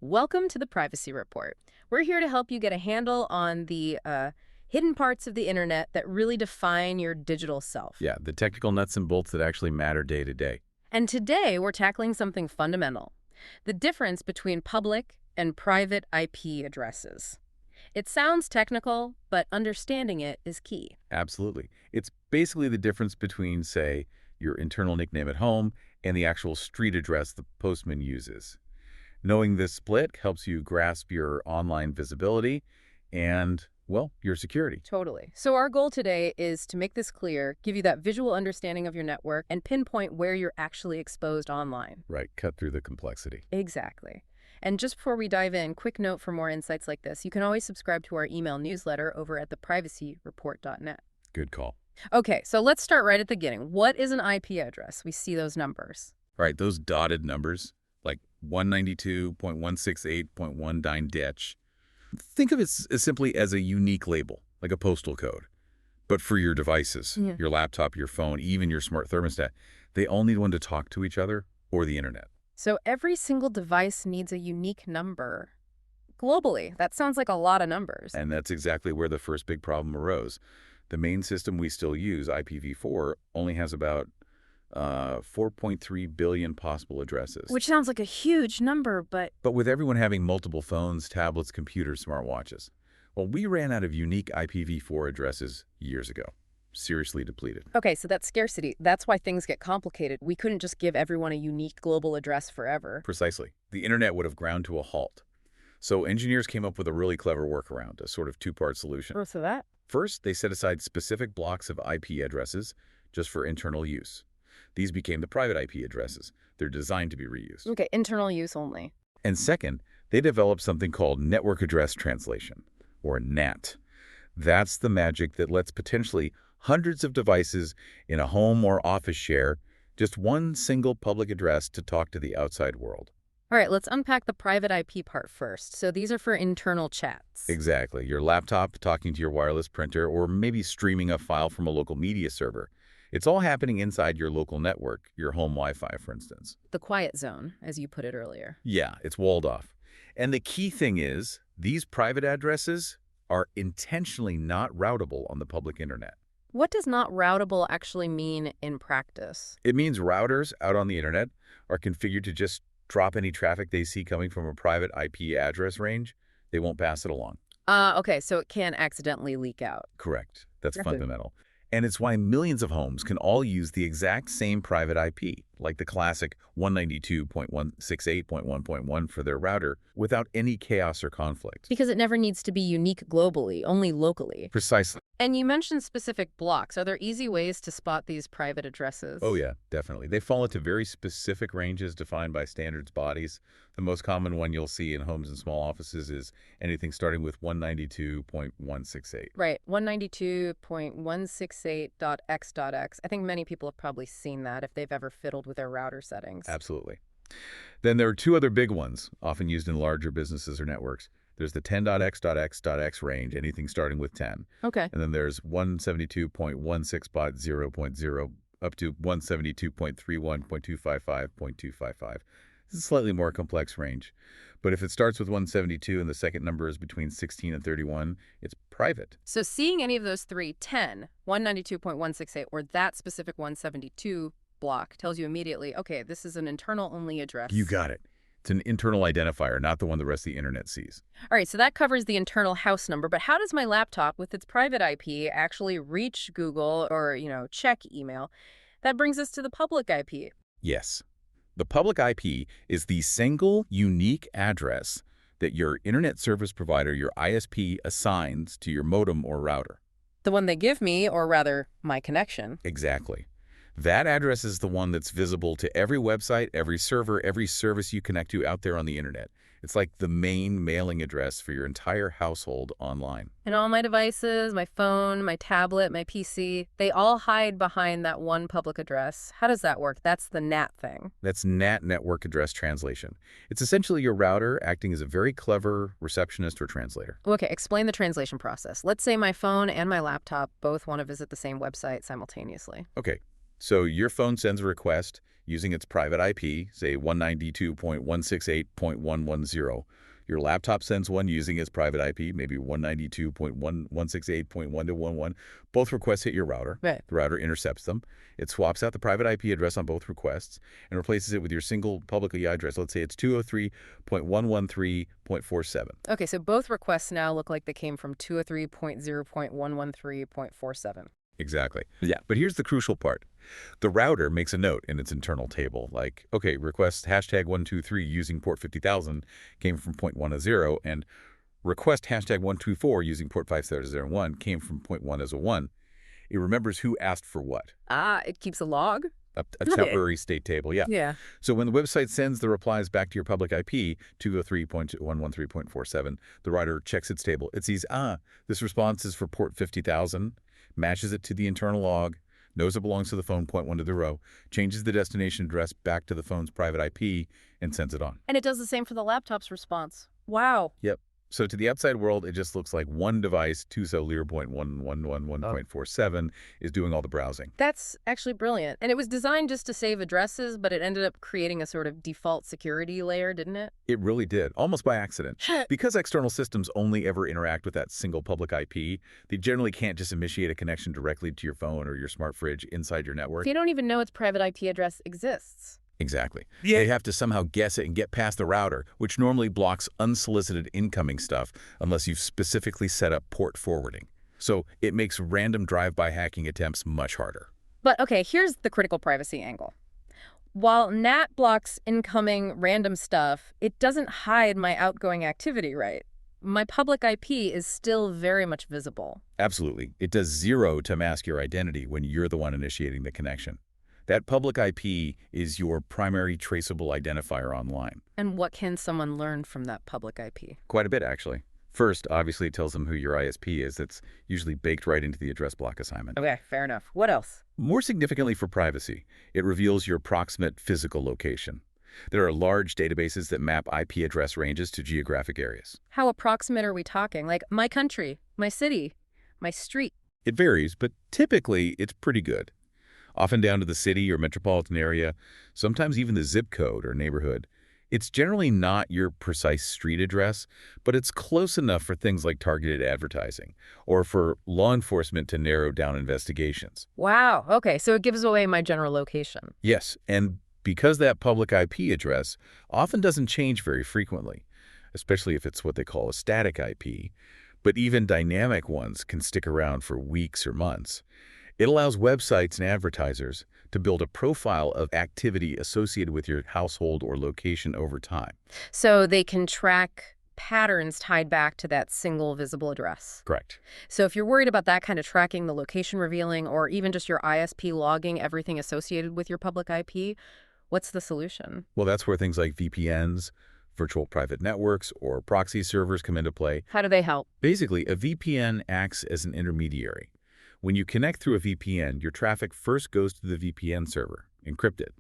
Welcome to the Privacy Report. We're here to help you get a handle on the hidden parts of the internet that really define your digital self. Yeah, the technical nuts and bolts that actually matter day to day. And today we're tackling something fundamental, the difference between public and private IP addresses. It sounds technical, but understanding it is key. Absolutely. It's basically the difference between, say, your internal nickname at home and the actual street address the postman uses. Knowing this split helps you grasp your online visibility and, well, your security. Totally. So our goal today is to make this clear, give you that visual understanding of your network, and pinpoint where you're actually exposed online. Right, cut through the complexity. Exactly. And just before we dive in, quick note for more insights like this. You can always subscribe to our email newsletter over at theprisacyreport.net. Good call. Okay, so let's start right at the beginning. What is an IP address? We see those numbers. Right, those dotted numbers, like 192.168.19 Think of it as simply as a unique label, like a postal code. But for your devices, your laptop, your phone, even your smart thermostat, they all need one to talk to each other or the internet. So every single device needs a unique number. Globally, that sounds like a lot of numbers. And that's exactly where the first big problem arose. The main system we still use, IPv4, only has about 4.3 billion possible addresses. Which sounds like a huge number, but with everyone having multiple phones, tablets, computers, smartwatches, well, we ran out of unique IPv4 addresses years ago. Seriously depleted. okay, so that's scarcity. That's why things get complicated. We couldn't just give everyone a unique global address forever. Precisely. The internet would have ground to a halt. So engineers came up with a really clever workaround, a sort of two-part solution. Oh, so that? First, they set aside specific blocks of IP addresses just for internal use. These became the private IP addresses. They're designed to be reused. Okay, internal use only. And second, they developed something called network address translation, or NAT. That's the magic that lets potentially hundreds of devices in a home or office share just one single public address to talk to the outside world. All right, let's unpack the private IP part first. So these are for internal chats. Exactly. Your laptop talking to your wireless printer, or maybe streaming a file from a local media server. It's all happening inside your local network, your home Wi-Fi, for instance. The quiet zone, as you put it earlier. Yeah, it's walled off. And the key thing is, these private addresses are intentionally not routable on the public internet. What does not routable actually mean in practice? It means routers out on the internet are configured to just drop any traffic they see coming from a private IP address range. They won't pass it along. Okay, so it can accidentally leak out. Correct. That's Gotcha. fundamental. And it's why millions of homes can all use the exact same private IP, like the classic 192.168.1.1 for their router, without any chaos or conflict. Because it never needs to be unique globally, only locally. Precisely. And you mentioned specific blocks. Are there easy ways to spot these private addresses? Oh, yeah, definitely. They fall into very specific ranges defined by standards bodies. The most common one you'll see in homes and small offices is anything starting with 192.168. Right, 192.168.x.x. I think many people have probably seen that if they've ever fiddled with their router settings. Absolutely. Then there are two other big ones, often used in larger businesses or networks. There's the 10.x.x.x range, anything starting with 10. Okay. And then there's 172.16.0.0 up to 172.31.255.255. This is a slightly more complex range. But if it starts with 172 and the second number is between 16 and 31, it's private. So seeing any of those three, 10, 192.168, or that specific 172 block tells you immediately, okay, this is an internal-only address. You got it. It's an internal identifier, not the one the rest of the internet sees. All right, so that covers the internal house number, but how does my laptop with its private IP actually reach Google or, check email? That brings us to the public IP. Yes. The public IP is the single unique address that your internet service provider, your ISP, assigns to your modem or router. The one they give me, or rather, my connection. Exactly. That address is the one that's visible to every website, every server, every service you connect to out there on the internet. It's like the main mailing address for your entire household online. And all my devices, my phone, my tablet, my PC, they all hide behind that one public address. How does that work? That's the NAT thing. That's NAT, network address translation. It's essentially your router acting as a very clever receptionist or translator. Okay, explain the translation process. Let's say my phone and my laptop both want to visit the same website simultaneously. Okay. So your phone sends a request using its private IP, say 192.168.110. Your laptop sends one using its private IP, maybe 192.168.1.11. Both requests hit your router. Right. The router intercepts them. It swaps out the private IP address on both requests and replaces it with your single public AI address. Let's say it's 203.113.47. Okay, so both requests now look like they came from 203.0.113.47. Exactly. Yeah. But here's the crucial part. The router makes a note in its internal table, like, okay, request #123 using port 50,000 came from port 110, and request #124 using port 5001 came from port 101. It remembers who asked for what. Ah, it keeps a log? A temporary state table, yeah. Yeah. So when the website sends the replies back to your public IP, 203.113.47, the router checks its table. It sees, this response is for port 50,000, matches it to the internal log, knows it belongs to the phone, point 120, changes the destination address back to the phone's private IP, and sends it on. And it does the same for the laptop's response. Wow. Yep. So to the outside world, it just looks like one device, 2.111.1.1.1.47, is doing all the browsing. That's actually brilliant. And it was designed just to save addresses, but it ended up creating a sort of default security layer, didn't it? It really did, almost by accident. Because external systems only ever interact with that single public IP, they generally can't just initiate a connection directly to your phone or your smart fridge inside your network. They don't even know its private IP address exists. Exactly. Yeah. They have to somehow guess it and get past the router, which normally blocks unsolicited incoming stuff unless you've specifically set up port forwarding. So it makes random drive-by hacking attempts much harder. But okay, here's the critical privacy angle. While NAT blocks incoming random stuff, it doesn't hide my outgoing activity, right? My public IP is still very much visible. Absolutely. It does zero to mask your identity when you're the one initiating the connection. That public IP is your primary traceable identifier online. And what can someone learn from that public IP? Quite a bit, actually. First, obviously, it tells them who your ISP is. That's usually baked right into the address block assignment. Okay, fair enough. What else? More significantly for privacy, it reveals your proximate physical location. There are large databases that map IP address ranges to geographic areas. How approximate are we talking? Like my country, my city, my street? It varies, but typically it's pretty good. Often down to the city or metropolitan area, sometimes even the zip code or neighborhood. It's generally not your precise street address, but it's close enough for things like targeted advertising or for law enforcement to narrow down investigations. Wow. Okay, so it gives away my general location. Yes, and because that public IP address often doesn't change very frequently, especially if it's what they call a static IP, but even dynamic ones can stick around for weeks or months. It allows websites and advertisers to build a profile of activity associated with your household or location over time. So they can track patterns tied back to that single visible address. Correct. So if you're worried about that kind of tracking, the location revealing, or even just your ISP logging everything associated with your public IP, what's the solution? Well, that's where things like VPNs, virtual private networks, or proxy servers come into play. How do they help? Basically, a VPN acts as an intermediary. When you connect through a VPN, your traffic first goes to the VPN server, encrypted.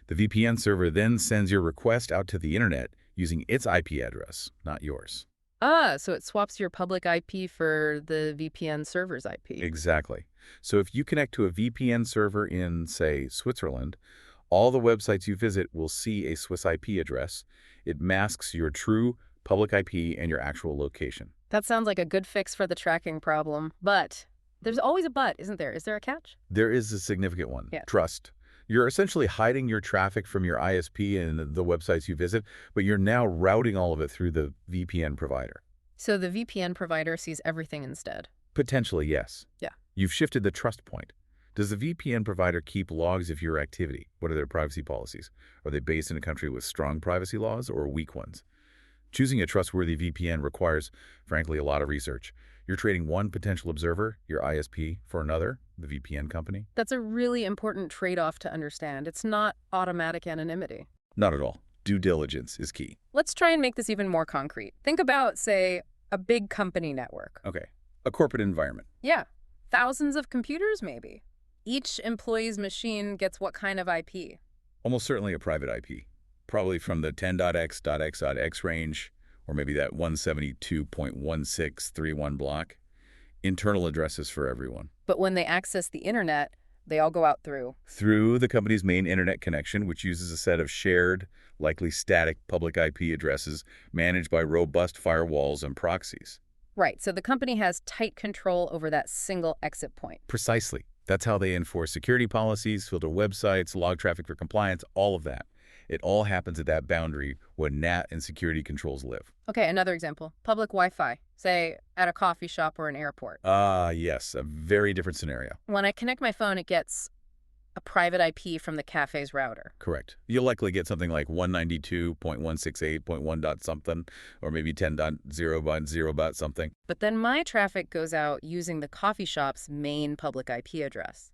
The VPN server then sends your request out to the internet using its IP address, not yours. So it swaps your public IP for the VPN server's IP. Exactly. So if you connect to a VPN server in, say, Switzerland, all the websites you visit will see a Swiss IP address. It masks your true public IP and your actual location. That sounds like a good fix for the tracking problem, but there's always a but, isn't there? Is there a catch? There is a significant one. Yeah. Trust. You're essentially hiding your traffic from your ISP and the websites you visit, but you're now routing all of it through the VPN provider. So the VPN provider sees everything instead? Potentially, yes. Yeah. You've shifted the trust point. Does the VPN provider keep logs of your activity? What are their privacy policies? Are they based in a country with strong privacy laws or weak ones? Choosing a trustworthy VPN requires, frankly, a lot of research. You're trading one potential observer, your ISP, for another, the VPN company. That's a really important trade-off to understand. It's not automatic anonymity. Not at all. Due diligence is key. Let's try and make this even more concrete. Think about, say, a big company network. Okay. A corporate environment. Yeah. Thousands of computers, maybe. Each employee's machine gets what kind of IP? Almost certainly a private IP. Probably from the 10.x.x.x range, or maybe that 172.1631 block. Internal addresses for everyone. But when they access the internet, They all go out through. Through the company's main internet connection, which uses a set of shared, likely static public IP addresses managed by robust firewalls and proxies. Right, so the company has tight control over that single exit point. Precisely. That's how they enforce security policies, filter websites, log traffic for compliance, all of that. It all happens at that boundary where NAT and security controls live. Okay, another example. Public Wi-Fi, say at a coffee shop or an airport. Yes, a very different scenario. When I connect my phone, it gets a private IP from the cafe's router. Correct. You'll likely get something like 192.168.1 dot something, or maybe 10.0.0 dot something. But then my traffic goes out using the coffee shop's main public IP address,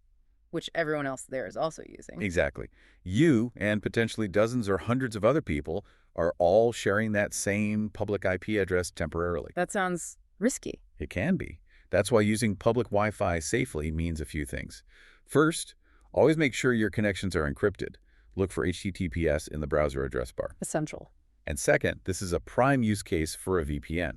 which everyone else there is also using. Exactly. You and potentially dozens or hundreds of other people are all sharing that same public IP address temporarily. That sounds risky. It can be. That's why using public Wi-Fi safely means a few things. First, always make sure your connections are encrypted. Look for HTTPS in the browser address bar. Essential. And second, this is a prime use case for a VPN.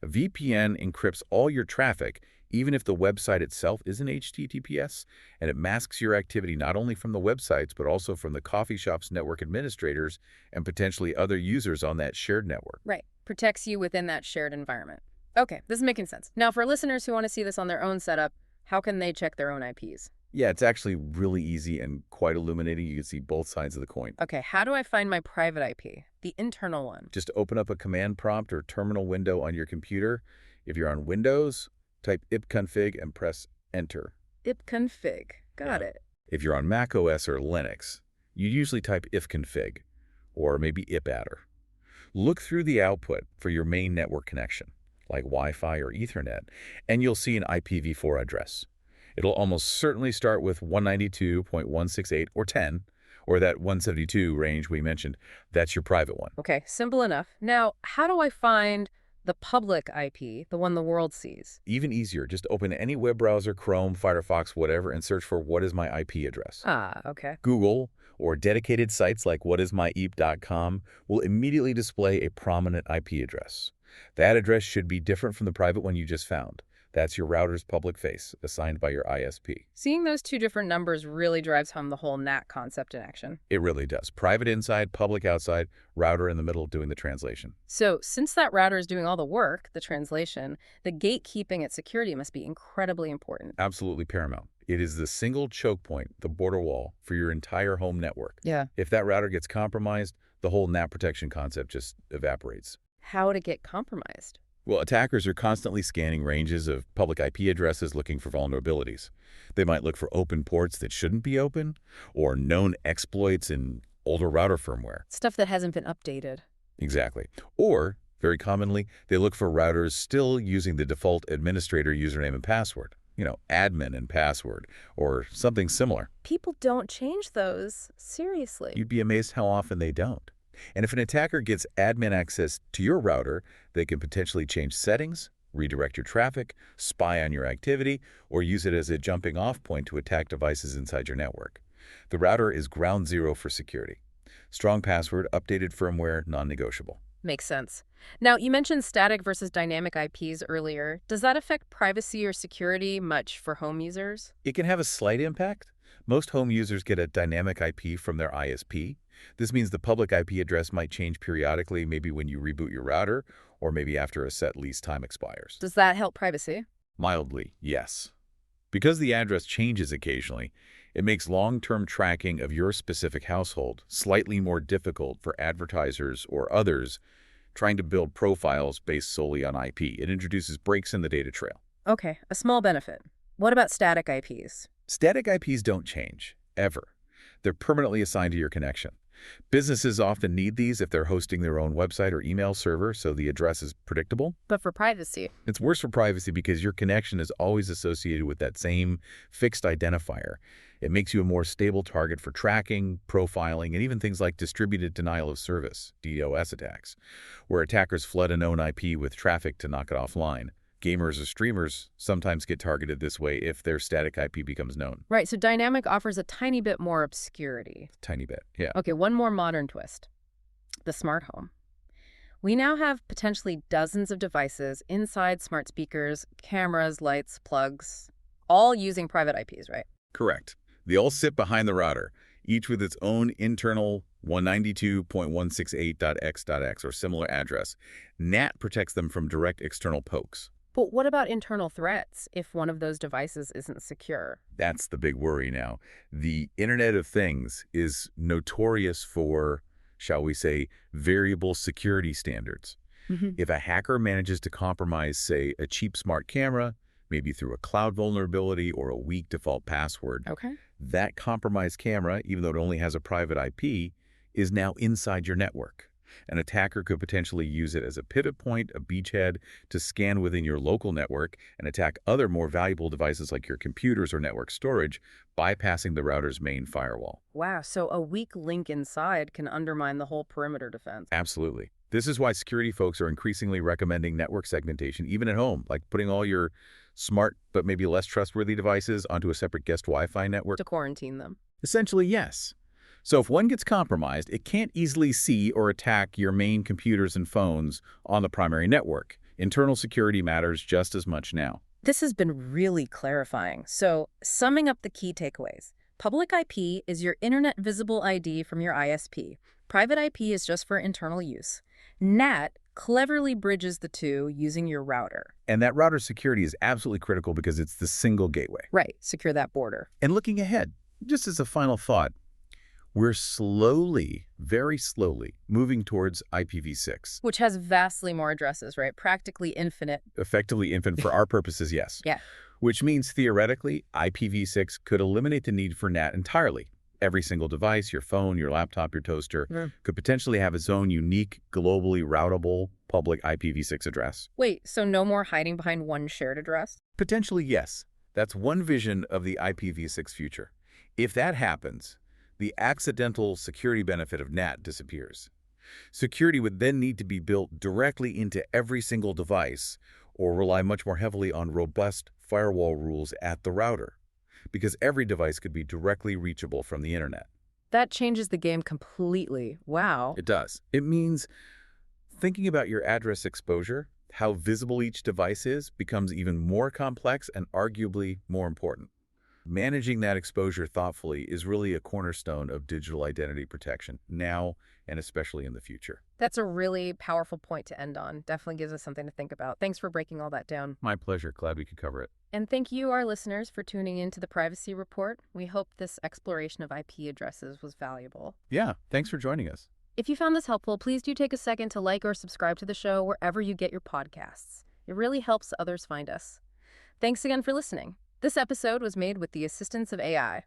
A VPN encrypts all your traffic, even if the website itself isn't HTTPS, and it masks your activity not only from the websites, but also from the coffee shop's network administrators and potentially other users on that shared network. Right. Protects you within that shared environment. Okay, this is making sense. Now, for listeners who want to see this on their own setup, how can they check their own IPs? Yeah, it's actually really easy and quite illuminating. You can see both sides of the coin. Okay, how do I find my private IP, the internal one? Just open up a command prompt or terminal window on your computer. If you're on Windows, type ipconfig and press Enter. ipconfig. Got it. If you're on Mac OS or Linux, you usually type ifconfig or maybe ipaddr. Look through the output for your main network connection, like Wi-Fi or Ethernet, and you'll see an IPv4 address. It'll almost certainly start with 192.168 or 10, or that 172 range we mentioned. That's your private one. Okay, simple enough. Now, how do I find the public IP, the one the world sees? Even easier, just open any web browser, Chrome, Firefox, whatever, and search for what is my IP address. Okay. Google or dedicated sites like whatismyep.com will immediately display a prominent IP address. That address should be different from the private one you just found. That's your router's public face, assigned by your ISP. Seeing those two different numbers really drives home the whole NAT concept in action. It really does. Private inside, public outside, router in the middle doing the translation. So since that router is doing all the work, the translation, the gatekeeping at security must be incredibly important. Absolutely paramount. It is the single choke point, the border wall, for your entire home network. Yeah. If that router gets compromised, the whole NAT protection concept just evaporates. How to get compromised? Well, attackers are constantly scanning ranges of public IP addresses looking for vulnerabilities. They might look for open ports that shouldn't be open, or known exploits in older router firmware. Stuff that hasn't been updated. Exactly. Or, very commonly, they look for routers still using the default administrator username and password. Admin and password, or something similar. People don't change those. Seriously. You'd be amazed how often they don't. And if an attacker gets admin access to your router, they can potentially change settings, redirect your traffic, spy on your activity, or use it as a jumping-off point to attack devices inside your network. The router is ground zero for security. Strong password, updated firmware, non-negotiable. Makes sense. Now, you mentioned static versus dynamic IPs earlier. Does that affect privacy or security much for home users? It can have a slight impact. Most home users get a dynamic IP from their ISP. This means the public IP address might change periodically, maybe when you reboot your router, or maybe after a set lease time expires. Does that help privacy? Mildly, yes. Because the address changes occasionally, it makes long-term tracking of your specific household slightly more difficult for advertisers or others trying to build profiles based solely on IP. It introduces breaks in the data trail. Okay, a small benefit. What about static IPs? Static IPs don't change, ever. They're permanently assigned to your connection. Businesses often need these if they're hosting their own website or email server, so the address is predictable. But for privacy? It's worse for privacy because your connection is always associated with that same fixed identifier. It makes you a more stable target for tracking, profiling, and even things like distributed denial of service, DDoS attacks, where attackers flood a known IP with traffic to knock it offline. Gamers or streamers sometimes get targeted this way if their static IP becomes known. Right, so dynamic offers a tiny bit more obscurity. Tiny bit, yeah. Okay, one more modern twist. The smart home. We now have potentially dozens of devices inside smart speakers, cameras, lights, plugs, all using private IPs, right? Correct. They all sit behind the router, each with its own internal 192.168.x.x or similar address. NAT protects them from direct external pokes. But what about internal threats if one of those devices isn't secure? That's the big worry now. The Internet of Things is notorious for, shall we say, variable security standards. If a hacker manages to compromise, say, a cheap smart camera, maybe through a cloud vulnerability or a weak default password, Okay. that compromised camera, even though it only has a private IP, is now inside your network. An attacker could potentially use it as a pivot point, a beachhead, to scan within your local network and attack other more valuable devices like your computers or network storage, bypassing the router's main firewall. Wow, so a weak link inside can undermine the whole perimeter defense. Absolutely. This is why security folks are increasingly recommending network segmentation, even at home, like putting all your smart but maybe less trustworthy devices onto a separate guest Wi-Fi network. To quarantine them. Essentially, yes. So if one gets compromised, it can't easily see or attack your main computers and phones on the primary network. Internal security matters just as much now. This has been really clarifying. So, summing up the key takeaways. Public IP is your Internet Visible ID from your ISP. Private IP is just for internal use. NAT cleverly bridges the two using your router. And that router security is absolutely critical because it's the single gateway. Right, secure that border. And looking ahead, just as a final thought, we're slowly, very slowly, moving towards IPv6. Which has vastly more addresses, right? Practically infinite. Effectively infinite for our purposes, yes. Yeah. Which means, theoretically, IPv6 could eliminate the need for NAT entirely. Every single device, your phone, your laptop, your toaster, could potentially have its own unique, globally routable public IPv6 address. Wait, so no more hiding behind one shared address? Potentially, yes. That's one vision of the IPv6 future. If that happens, the accidental security benefit of NAT disappears. Security would then need to be built directly into every single device or rely much more heavily on robust firewall rules at the router, because every device could be directly reachable from the internet. That changes the game completely. Wow. It does. It means thinking about your address exposure, how visible each device is, becomes even more complex and arguably more important. Managing that exposure thoughtfully is really a cornerstone of digital identity protection, now and especially in the future. That's a really powerful point to end on. Definitely gives us something to think about. Thanks for breaking all that down. My pleasure. Glad we could cover it. And thank you, our listeners, for tuning in to the Privacy Report. We hope this exploration of IP addresses was valuable. Yeah, thanks for joining us. If you found this helpful, please do take a second to like or subscribe to the show wherever you get your podcasts. It really helps others find us. Thanks again for listening. This episode was made with the assistance of AI.